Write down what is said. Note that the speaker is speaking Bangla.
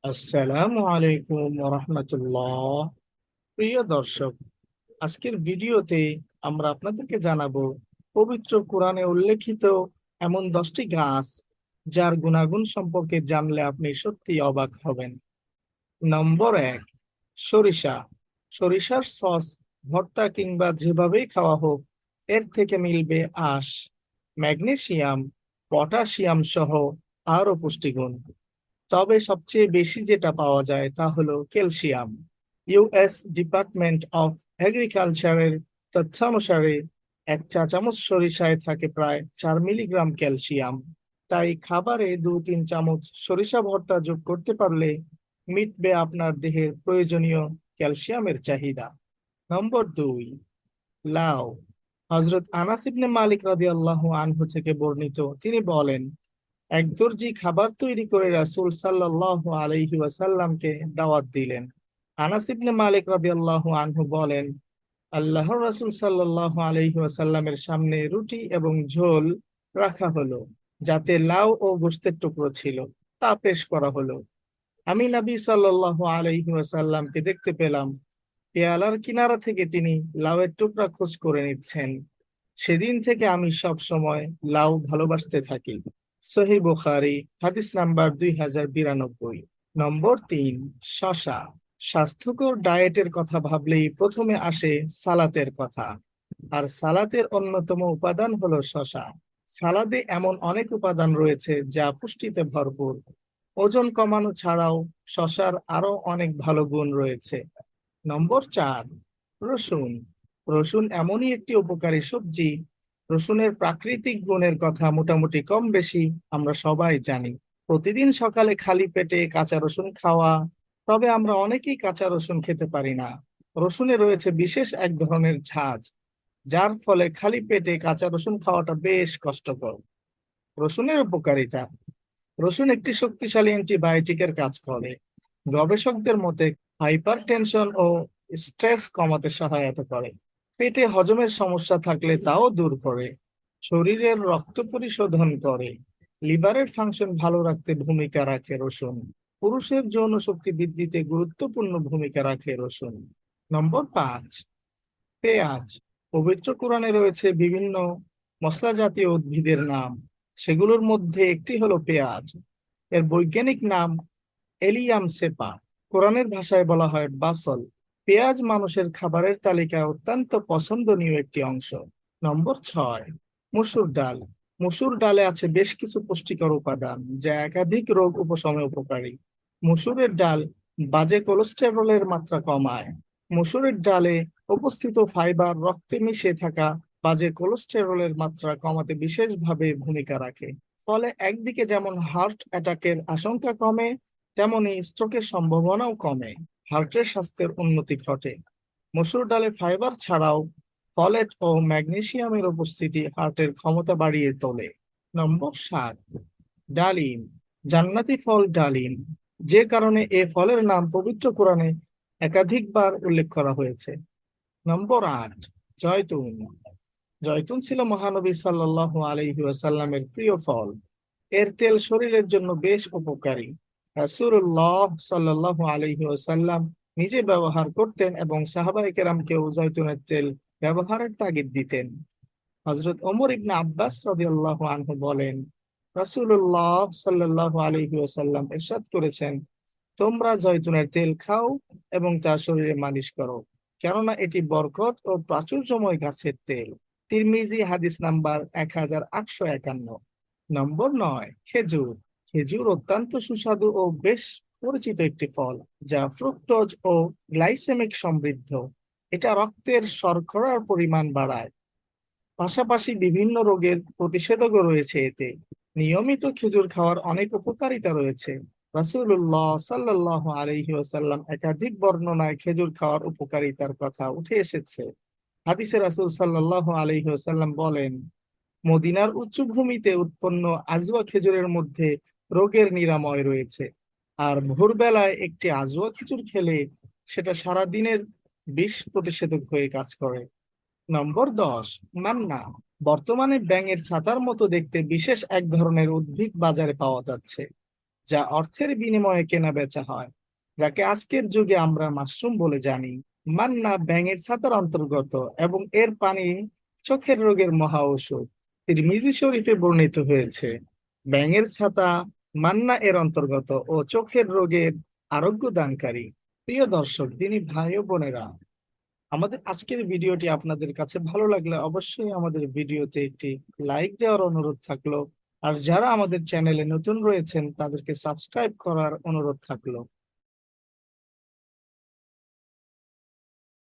আসসালামু আলাইকুম রহমতুল্লাহ। প্রিয় দর্শক, আজকের ভিডিওতে আমরা আপনাদেরকে জানাবো পবিত্র কোরআনে উল্লেখিত এমন 10টি গাছ যার গুণাগুণ সম্পর্কে জানলে আপনি সত্যি অবাক হবেন। নম্বর 1, সরিষা। সরিষার সস, ভর্তা কিংবা যেভাবেই খাওয়া হোক, এর থেকে মিলবে আঁশ, ম্যাগনেসিয়াম, পটাশিয়াম সহ আরো পুষ্টিগুণ। তবে সবচেয়ে বেশি যেটা পাওয়া যায় তা হলো ক্যালসিয়াম। ইউএস ডিপার্টমেন্ট অফ এগ্রিকালচারের তথ্যানুসারে 1 চা চামচ সরিষায় থাকে প্রায় 4 মিলিগ্রাম ক্যালসিয়াম। তাই খাবারে 2-3 চামচ সরিষা ভর্তা যোগ করতে পারলে মিটবে আপনার দেহের প্রয়োজনীয় ক্যালসিয়ামের চাহিদা। নম্বর 2, লাউ। হযরত আনাস ইবনে মালিক রাদিয়াল্লাহু আনহু থেকে বর্ণিত, তিনি বলেন, এক দর্জি খাবার তৈরি করে রাসূল সাল্লাল্লাহু আলাইহি ওয়াসাল্লামকে দাওয়াত দিলেন। আনাস ইবনে মালিক রাদিয়াল্লাহু আনহু বলেন, আল্লাহর রাসূল সাল্লাল্লাহু আলাইহি ওয়াসাল্লামের সামনে রুটি এবং ঝোল রাখা হলো, যাতে লাউ ও গোশতের টুকরো ছিল। তা পেশ করা হলো। আমি নবী সাল্লাল্লাহু আলাইহি ওয়াসাল্লামকে দেখতে পেলাম, পেয়ালার কিনারা থেকে তিনি লাউয়ের টুকরা খোঁজ করে নিচ্ছেন। সেদিন থেকে আমি সব সময় লাউ ভালোবাসতে থাকি। সহিহ বুখারী, হাদিস নাম্বার 2092। নম্বর 3, শসা। স্বাস্থ্যকর ডায়েটের কথা ভাবলেই প্রথমে আসে সালাতের কথা, আর সালাতের অন্যতম উপাদান হলো শসা। সালাদে এমন অনেক উপাদান রয়েছে যা পুষ্টিতে ভরপুর। ওজন কমানো ছাড়াও শসার আরো অনেক ভালো গুণ রয়েছে। নম্বর 4, রসুন। রসুন এমনই একটি উপকারী সবজি। রসুনের প্রাকৃতিক গুণের কথা মোটামুটি কম বেশি আমরা সবাই জানি। প্রতিদিন সকালে খালি পেটে কাঁচা রসুন খাওয়া, তবে আমরা অনেকেই কাঁচা রসুন খেতে পারি না। রসুনে রয়েছে বিশেষ এক ধরনের ঝাঁজ, যার ফলে খালি পেটে কাঁচা রসুন খাওয়াটা বেশ কষ্টকর। রসুনের উপকারিতা: রসুন একটি শক্তিশালী অ্যান্টিবায়োটিকের কাজ করে। গবেষকদের মতে হাইপারটেনশন ও স্ট্রেস কমাতে সহায়তা করে। পেটে হজমের সমস্যা থাকলে তাও দূর করে। শরীরের রক্ত পরিশোধন করে। লিভারের ফাংশন ভালো রাখতে ভূমিকা রাখে রসুন। পুরুষের যৌন শক্তি বৃদ্ধিতে গুরুত্বপূর্ণ ভূমিকা রাখে রসুন। নম্বর 5, পেঁয়াজ। পবিত্র কোরআনে রয়েছে বিভিন্ন মশলা জাতীয় উদ্ভিদের নাম। সেগুলোর মধ্যে একটি হলো পেঁয়াজ। এর বৈজ্ঞানিক নাম এলিয়াম সেপা। কোরআনের ভাষায় বলা হয় বাসল। পেঁয়াজ মানুষের খাবারের তালিকায় অত্যন্ত পছন্দনীয় একটি অংশ। নম্বর 6, মসুর ডাল। মসুর ডালে আছে বেশ কিছু পুষ্টিকর উপাদান যা একাধিক রোগ উপশমে উপকারী। মসুরের ডাল বাজে কোলেস্টেরলের মাত্রা কমায়। মসুরের ডালে উপস্থিত ফাইবার রক্তে মিশে থাকা বাজে কোলেস্টেরলের মাত্রা কমাতে বিশেষভাবে ভূমিকা রাখে। ফলে একদিকে যেমন হার্ট অ্যাটাকের আশঙ্কা কমে, তেমনি স্ট্রোকের সম্ভাবনাও কমে। হার্টের স্বাস্থ্যের উন্নতি ঘটে। মসুর ডালে ফাইবার ছাড়াও ফলেট ও ম্যাগনেসিয়ামের উপস্থিতি হার্টের ক্ষমতা বাড়িয়ে তোলে। নম্বর 7, ডালিম। জান্নাতি ফল ডালিম, যে কারণে এ ফলের নাম পবিত্র কোরআনে একাধিকবার উল্লেখ করা হয়েছে। নম্বর 8, জয়তুন। জয়তুন ছিল মহানবী সাল্লাল্লাহু আলাইহি ওয়াসাল্লামের প্রিয় ফল। এর তেল শরীরের জন্য বেশ উপকারী। রাসূলুল্লাহ সাল্লাল্লাহু আলাইহি ওয়াসাল্লাম নিজে ব্যবহার করতেন এবং সাহাবায়ে কেরামকেও জয়তুনের তেল ব্যবহারের তাগিদ দিতেন। হযরত ওমর ইবনে আব্বাস রাদিয়াল্লাহু আনহু বলেন, রাসূলুল্লাহ সাল্লাল্লাহু আলাইহি ওয়াসাল্লাম ইরশাদ করেছেন, তোমরা জয়তুনের তেল খাও এবং তা শরীরে মালিশ করো, কেননা এটি বরকত ও প্রাচুর্যময় গাছের তেল। তিরমিজি, হাদিস নাম্বার 1851। নম্বর 9, খেজুর। খেজুর অত্যন্ত সুস্বাদু ও বেশ পরিচিত একটি ফল, যা ফ্রুক্টোজ ও গ্লাইসেমিক সমৃদ্ধ। এটা রক্তের শর্করার পরিমাণ বাড়ায়। পাশাপাশি বিভিন্ন রোগের প্রতিষেধকও রয়েছে এতে। নিয়মিত খেজুর খাওয়ার অনেক উপকারিতা রয়েছে। রাসূলুল্লাহ সাল্লাল্লাহু আলাইহি ওয়াসাল্লাম একাধিক বর্ণনায় খেজুর খাওয়ার উপকারিতার কথা উঠে এসেছে। হাদিসে রাসূল সাল্লাল্লাহু আলাইহি ওয়াসাল্লাম বলেন, মদিনার উচ্চভূমিতে উৎপন্ন আজওয়া খেজুরের মধ্যে রোগের নিরাময় রয়েছে। আর ভোরবেলায় একটি আজওয়া খেজুর খেলে সেটা সারা দিনের বিষ প্রতিষেধক হয়ে কাজ করে। নম্বর 10, মান্না। বর্তমানে ব্যাঙের ছাতার মতো দেখতে বিশেষ এক ধরনের উদ্ভিদ বাজারে পাওয়া যাচ্ছে। যা অর্থের বিনিময়ে কেনা বেচা হয়, যাকে আজকের যুগে আমরা মাশরুম বলে জানি। মান্না ব্যাঙের ছাতার অন্তর্গত এবং এর পানি চোখের রোগের মহা ঔষধ। তিরমিজি শরীফে বর্ণিত হয়েছে, ব্যাঙের ছাতা মান্না এর অন্তর্গত ও চোখের রোগের আরোগ্য দানকারী। প্রিয় দর্শক, দিনী ভাই ও বোনেরা, আমাদের আজকের ভিডিওটি আপনাদের কাছে ভালো লাগলে অবশ্যই আমাদের ভিডিওতে একটি লাইক দেওয়ার অনুরোধ থাকলো। আর যারা আমাদের চ্যানেলে নতুন রয়েছেন তাদেরকে সাবস্ক্রাইব করার অনুরোধ থাকলো।